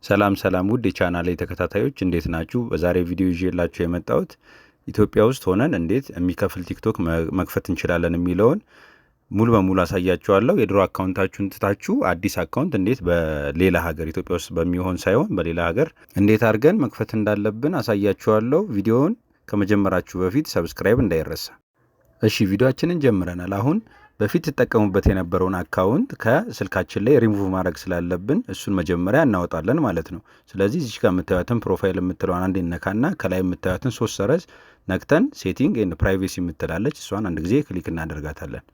ሰላም ሰላም ውድ የቻናሌ ተከታታዮች እንዴት ናችሁ? በዛሬ ቪዲዮ ይዤላችሁ የመጣሁት ኢትዮጵያ ውስጥ ሆነን እንዴት የሚከፍል ቲክቶክ መክፈት እንችላለን የሚለውን ሙሉ በሙሉ አሳያችኋለሁ። የድሮ አካውንታችሁን ትታችሁ አዲስ አካውንት እንዴት በሌላ ሀገር ኢትዮጵያ ውስጥ በሚሆን ሳይሆን በሌላ ሀገር እንዴት አድርገን መክፈት እንዳለብን አሳያችኋለሁ። ቪዲዮውን ከመጀመራችሁ በፊት ሰብስክራይብ እንዳይረሳ። እሺ ቪዲዮአችንን ጀምረናል። አሁን በፊት ተጠቀሙበት የነበረውን አካውንት ከስልካችን ላይ ሪሙቭ ማድረግ ስላለብን እሱን መጀመሪያ እናወጣለን ማለት ነው። ስለዚህ እዚህ ጋር የምታዩትን ፕሮፋይል የምትለዋን አንዴ ነካና ከላይ የምታዩትን 3 ሰረዝ ነክተን ሴቲንግ ኤንድ ፕራይቬሲ የምትላለች እሷን አንድ ጊዜ ክሊክ እናደርጋታለን።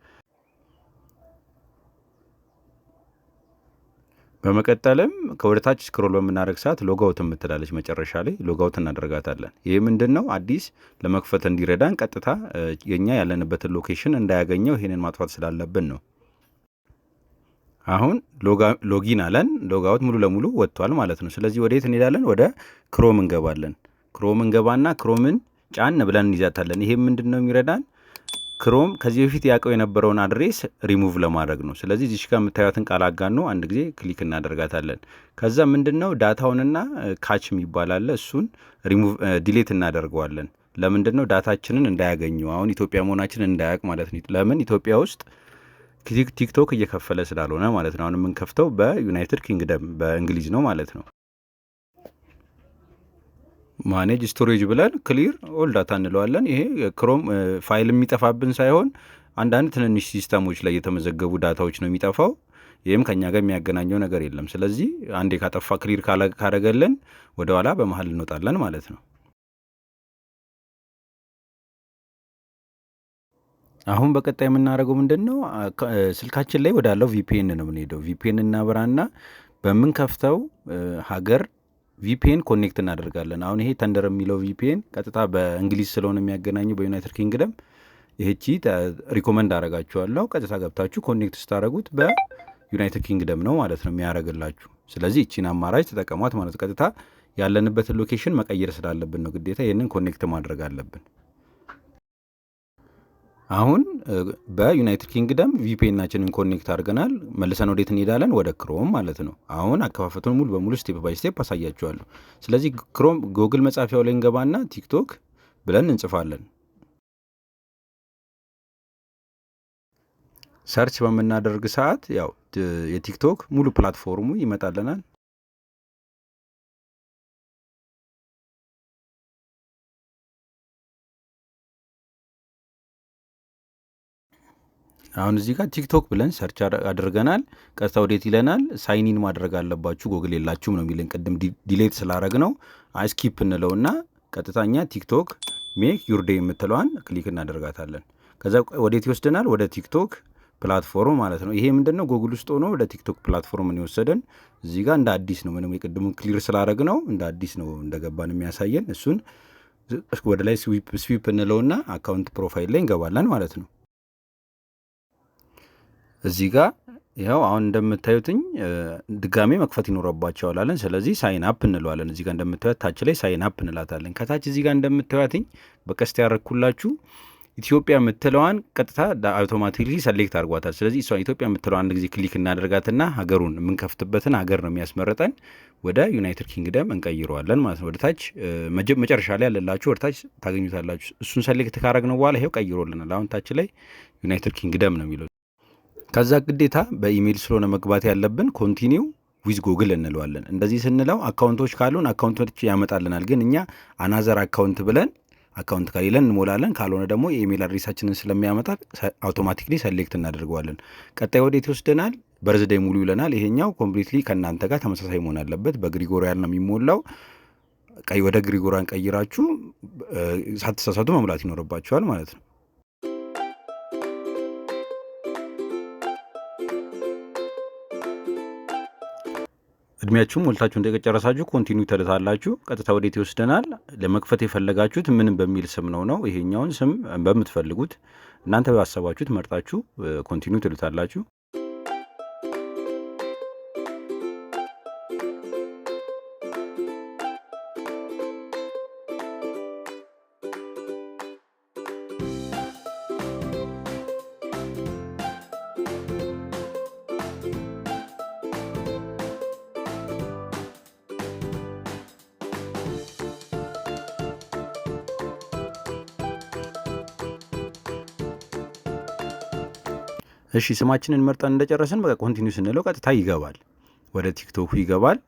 በመቀጠልም ከወደታች ስክሮል በምናደርግ ሰዓት ሎጋውት የምትላለች መጨረሻ ላይ ሎጋውት እናደርጋታለን። ይህ ምንድነው? አዲስ ለመክፈት እንዲረዳን ቀጥታ የኛ ያለንበትን ሎኬሽን እንዳያገኘው ይሄንን ማጥፋት ስላለብን ነው። አሁን ሎጊን አለን። ሎጋውት ሙሉ ለሙሉ ወጥቷል ማለት ነው። ስለዚህ ወዴት እንሄዳለን? ወደ ክሮም እንገባለን። ክሮም እንገባና ክሮምን ጫን ብለን እንይዛታለን። ይሄ ምንድነው የሚረዳን? ክሮም ከዚህ በፊት ያቀው የነበረውን አድሬስ ሪሙቭ ለማድረግ ነው። ስለዚህ እዚህ ጋር የምታዩትን ቃል አጋኖ አንድ ጊዜ ክሊክ እናደርጋታለን። ከዛ ምንድነው ዳታውንና ካች የሚባል አለ። እሱን ሪሙቭ ዲሌት እናደርገዋለን። ለምንድነው? ዳታችንን እንዳያገኙ አሁን ኢትዮጵያ መሆናችንን እንዳያውቅ ማለት ነው። ለምን? ኢትዮጵያ ውስጥ ቲክቶክ እየከፈለ ስላልሆነ ማለት ነው። አሁን የምንከፍተው በዩናይትድ ኪንግደም በእንግሊዝ ነው ማለት ነው። ማኔጅ ስቶሬጅ ብለን ክሊር ኦል ዳታ እንለዋለን። ይሄ ክሮም ፋይል የሚጠፋብን ሳይሆን አንዳንድ ትንንሽ ሲስተሞች ላይ የተመዘገቡ ዳታዎች ነው የሚጠፋው። ይህም ከኛ ጋር የሚያገናኘው ነገር የለም። ስለዚህ አንዴ ካጠፋ ክሊር ካረገልን ወደኋላ በመሀል እንወጣለን ማለት ነው። አሁን በቀጣይ የምናደርገው ምንድን ነው? ስልካችን ላይ ወዳለው ቪፒኤን ነው የምንሄደው። ቪፒኤን እናበራና በምንከፍተው ሀገር ቪፒኤን ኮኔክት እናደርጋለን። አሁን ይሄ ተንደር የሚለው ቪፒኤን ቀጥታ በእንግሊዝ ስለሆነ የሚያገናኘው በዩናይትድ ኪንግደም ይህቺ ሪኮመንድ አረጋችኋለሁ። ቀጥታ ገብታችሁ ኮኔክት ስታደረጉት በዩናይትድ ኪንግደም ነው ማለት ነው የሚያደርግላችሁ። ስለዚህ እቺን አማራጭ ተጠቀሟት ማለት ቀጥታ ያለንበትን ሎኬሽን መቀየር ስላለብን ነው ግዴታ ይህንን ኮኔክት ማድረግ አለብን። አሁን በዩናይትድ ኪንግደም ቪፒኤናችንን ኮኔክት አድርገናል። መልሰን ወዴት እንሄዳለን? ወደ ክሮም ማለት ነው። አሁን አከፋፈቱን ሙሉ በሙሉ ስቴፕ ባይ ስቴፕ አሳያችኋለሁ። ስለዚህ ክሮም ጉግል መጻፊያው ላይ እንገባና ቲክቶክ ብለን እንጽፋለን። ሰርች በምናደርግ ሰዓት ያው የቲክቶክ ሙሉ ፕላትፎርሙ ይመጣልናል። አሁን እዚህ ጋር ቲክቶክ ብለን ሰርች አድርገናል። ቀጥታ ወዴት ይለናል? ሳይኒን ማድረግ አለባችሁ ጎግል የላችሁም ነው የሚልን። ቅድም ዲሌት ስላረግ ነው ስኪፕ እንለውና ቀጥታኛ ቲክቶክ ሜክ ዩር ዴይ የምትለዋን ክሊክ እናደርጋታለን። ከዛ ወዴት ይወስደናል? ወደ ቲክቶክ ፕላትፎርም ማለት ነው። ይሄ ምንድነው? ጉግል ውስጥ ሆኖ ወደ ቲክቶክ ፕላትፎርም ነው የወሰደን። እዚህ ጋር እንደ አዲስ ነው፣ ምንም የቅድሙን ክሊር ስላረግ ነው እንደ አዲስ ነው እንደገባን የሚያሳየን። እሱን ወደ ላይ ስዊፕ እንለውና አካውንት ፕሮፋይል ላይ እንገባለን ማለት ነው። እዚህ ጋር ይኸው አሁን እንደምታዩትኝ ድጋሜ መክፈት ይኖረባቸዋል አለን። ስለዚህ ሳይን አፕ እንለዋለን። እዚህ ጋር እንደምታዩት ታች ላይ ሳይን አፕ እንላታለን። ከታች እዚህ ጋር እንደምታዩትኝ በቀስት ያረኩላችሁ ኢትዮጵያ የምትለዋን ቀጥታ አውቶማቲክሊ ሰሌክት አድርጓታል። ስለዚህ እሷ ኢትዮጵያ የምትለዋን አንድ ጊዜ ክሊክ እናደርጋትና ሀገሩን የምንከፍትበትን ሀገር ነው የሚያስመርጠን። ወደ ዩናይትድ ኪንግደም እንቀይረዋለን ማለት ነው። ወደታች መጨረሻ ላይ ያለላችሁ ወደታች ታገኙታላችሁ። እሱን ሰሌክት ካረግነው በኋላ ይኸው ቀይሮልናል። አሁን ታች ላይ ዩናይትድ ኪንግደም ነው የሚለው። ከዛ ግዴታ በኢሜይል ስለሆነ መግባት ያለብን ኮንቲኒው ዊዝ ጉግል እንለዋለን። እንደዚህ ስንለው አካውንቶች ካሉን አካውንቶች ያመጣልናል። ግን እኛ አናዘር አካውንት ብለን አካውንት ከሌለን እንሞላለን። ካልሆነ ደግሞ የኢሜይል አድሬሳችንን ስለሚያመጣ አውቶማቲክሊ ሰሌክት እናደርገዋለን። ቀጣይ ወዴት ይወስደናል? በርዝዴይ ሙሉ ይለናል። ይሄኛው ኮምፕሊትሊ ከእናንተ ጋር ተመሳሳይ መሆን አለበት። በግሪጎሪያን ነው የሚሞላው። ወደ ግሪጎሪያን ቀይራችሁ ሳትሳሳቱ መሙላት ይኖርባችኋል ማለት ነው። እድሜያችሁም ሞልታችሁ እንደጨረሳችሁ ኮንቲኒው ትሉታላችሁ። ቀጥታ ወዴት ይወስደናል? ለመክፈት የፈለጋችሁት ምንም በሚል ስም ነው። ይሄኛውን ስም በምትፈልጉት እናንተ ባሰባችሁት መርጣችሁ ኮንቲኒው ትሉታላችሁ። እሺ ስማችንን መርጠን እንደጨረስን በቃ ኮንቲኒው ስንለው ቀጥታ ይገባል፣ ወደ ቲክቶኩ ይገባል።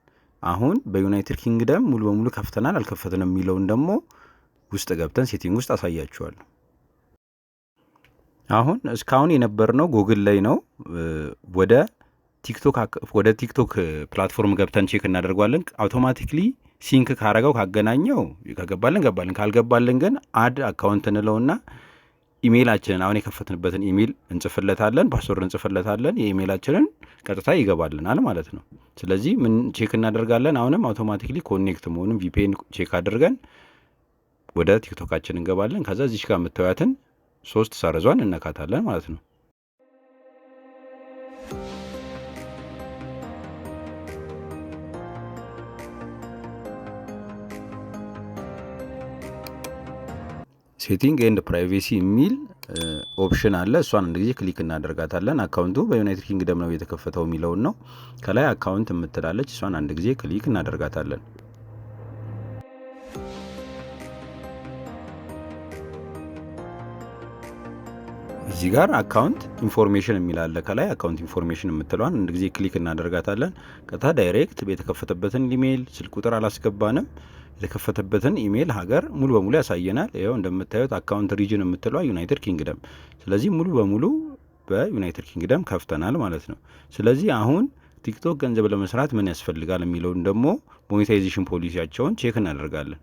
አሁን በዩናይትድ ኪንግደም ሙሉ በሙሉ ከፍተናል አልከፈትንም የሚለውን ደግሞ ውስጥ ገብተን ሴቲንግ ውስጥ አሳያችኋለሁ። አሁን እስካሁን የነበርነው ጉግል ላይ ነው። ወደ ቲክቶክ ፕላትፎርም ገብተን ቼክ እናደርጓለን። አውቶማቲክሊ ሲንክ ካረገው ካገናኘው ከገባልን ገባልን፣ ካልገባልን ግን አድ አካውንት እንለውና ኢሜይላችንን አሁን የከፈትንበትን ኢሜይል እንጽፍለታለን፣ ፓስወርድ እንጽፍለታለን። የኢሜይላችንን ቀጥታ ይገባልናል ማለት ነው። ስለዚህ ምን ቼክ እናደርጋለን? አሁንም አውቶማቲክሊ ኮኔክት መሆኑን ቪፒኤን ቼክ አድርገን ወደ ቲክቶካችን እንገባለን። ከዛ እዚች ጋር የምታዩትን 3 ሰረዟን እነካታለን ማለት ነው። ሴቲንግ ኤንድ ፕራይቬሲ የሚል ኦፕሽን አለ። እሷን አንድ ጊዜ ክሊክ እናደርጋታለን። አካውንቱ በዩናይትድ ኪንግደም ነው የተከፈተው የሚለውን ነው። ከላይ አካውንት የምትላለች እሷን አንድ ጊዜ ክሊክ እናደርጋታለን። እዚህ ጋር አካውንት ኢንፎርሜሽን የሚላለ ከላይ አካውንት ኢንፎርሜሽን የምትለዋን አንድ ጊዜ ክሊክ እናደርጋታለን። ቀጥታ ዳይሬክት የተከፈተበትን ኢሜይል፣ ስልክ ቁጥር አላስገባንም። የተከፈተበትን ኢሜይል ሀገር ሙሉ በሙሉ ያሳየናል። ይኸው እንደምታዩት አካውንት ሪጅን የምትለዋ ዩናይትድ ኪንግደም። ስለዚህ ሙሉ በሙሉ በዩናይትድ ኪንግደም ከፍተናል ማለት ነው። ስለዚህ አሁን ቲክቶክ ገንዘብ ለመስራት ምን ያስፈልጋል የሚለውን ደግሞ ሞኔታይዜሽን ፖሊሲያቸውን ቼክ እናደርጋለን።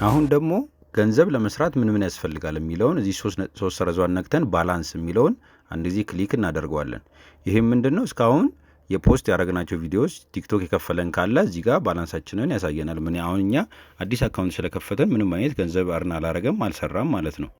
አሁን ደግሞ ገንዘብ ለመስራት ምን ምን ያስፈልጋል የሚለውን እዚህ 3 ሰረዟን ነክተን ባላንስ የሚለውን አንድ ጊዜ ክሊክ እናደርገዋለን። ይህም ምንድን ነው? እስካሁን የፖስት ያደረግናቸው ቪዲዮዎች ቲክቶክ የከፈለን ካለ እዚህ ጋር ባላንሳችንን ያሳየናል። ምን አሁን እኛ አዲስ አካውንት ስለከፈተን ምንም አይነት ገንዘብ አርን አላረገም አልሰራም ማለት ነው።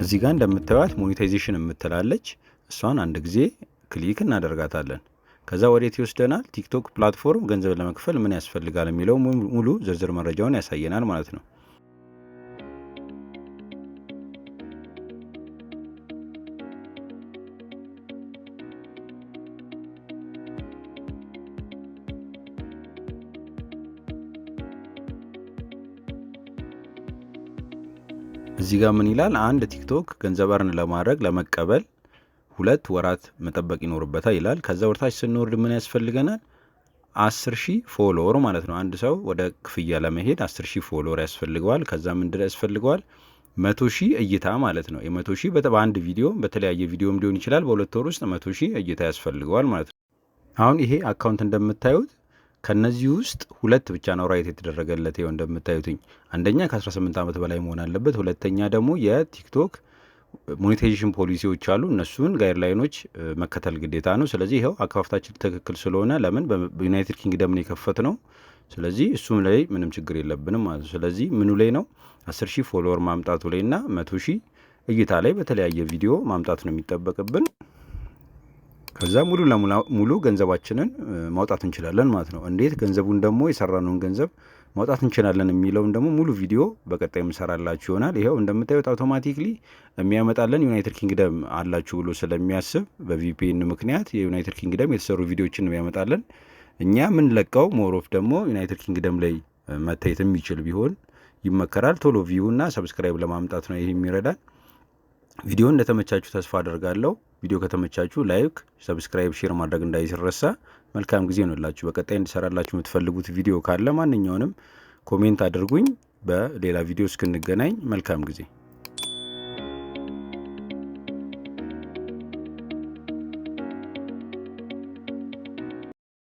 እዚህ ጋር እንደምታዩት ሞኔታይዜሽን የምትላለች እሷን አንድ ጊዜ ክሊክ እናደርጋታለን። ከዛ ወዴት ይወስደናል? ቲክቶክ ፕላትፎርም ገንዘብ ለመክፈል ምን ያስፈልጋል የሚለው ሙሉ ዝርዝር መረጃውን ያሳየናል ማለት ነው። እዚህ ጋር ምን ይላል? አንድ ቲክቶክ ገንዘብ አርን ለማድረግ ለመቀበል 2 ወራት መጠበቅ ይኖርበታል ይላል። ከዛ ወርታች ስንወርድ ምን ያስፈልገናል? 10,000 ፎሎወር ማለት ነው። አንድ ሰው ወደ ክፍያ ለመሄድ 10,000 ፎሎወር ያስፈልገዋል። ከዛ ምንድን ያስፈልገዋል? 100,000 እይታ ማለት ነው። የ100,000 በአንድ ቪዲዮ በተለያየ ቪዲዮም ሊሆን ይችላል። በ2 ወር ውስጥ 100,000 እይታ ያስፈልገዋል ማለት ነው። አሁን ይሄ አካውንት እንደምታዩት ከነዚህ ውስጥ 2 ብቻ ነው ራይት የተደረገለት። ይኸው እንደምታዩትኝ አንደኛ ከ18 ዓመት በላይ መሆን አለበት። ሁለተኛ ደግሞ የቲክቶክ ሞኔታይዜሽን ፖሊሲዎች አሉ። እነሱን ጋይድላይኖች መከተል ግዴታ ነው። ስለዚህ ይኸው አካውንታችን ትክክል ስለሆነ ለምን በዩናይትድ ኪንግደም ነው የከፈት ነው። ስለዚህ እሱም ላይ ምንም ችግር የለብንም ማለት ነው። ስለዚህ ምኑ ላይ ነው 10,000 ፎሎወር ማምጣቱ ላይ እና 100,000 እይታ ላይ በተለያየ ቪዲዮ ማምጣት ነው የሚጠበቅብን። ከዛ ሙሉ ገንዘባችንን ማውጣት እንችላለን ማለት ነው። እንዴት ገንዘቡን ደግሞ የሰራነውን ገንዘብ ማውጣት እንችላለን የሚለውን ደግሞ ሙሉ ቪዲዮ በቀጣይ የምሰራላችሁ ይሆናል። ይኸው እንደምታዩት አውቶማቲክሊ የሚያመጣለን ዩናይትድ ኪንግደም አላችሁ ብሎ ስለሚያስብ በቪፒኤን ምክንያት የዩናይትድ ኪንግደም የተሰሩ ቪዲዮዎችን የሚያመጣለን። እኛ የምንለቀው ሞሮፍ ደግሞ ዩናይትድ ኪንግደም ላይ መታየት የሚችል ቢሆን ይመከራል። ቶሎ ቪው እና ሰብስክራይብ ለማምጣት ነው ይህ የሚረዳን። ቪዲዮ እንደተመቻችሁ ተስፋ አደርጋለሁ። ቪዲዮ ከተመቻችሁ ላይክ፣ ሰብስክራይብ፣ ሼር ማድረግ እንዳይረሳ። መልካም ጊዜ ነው። በቀጣይ እንድሰራላችሁ የምትፈልጉት ቪዲዮ ካለ ማንኛውንም ኮሜንት አድርጉኝ። በሌላ ቪዲዮ እስክንገናኝ መልካም ጊዜ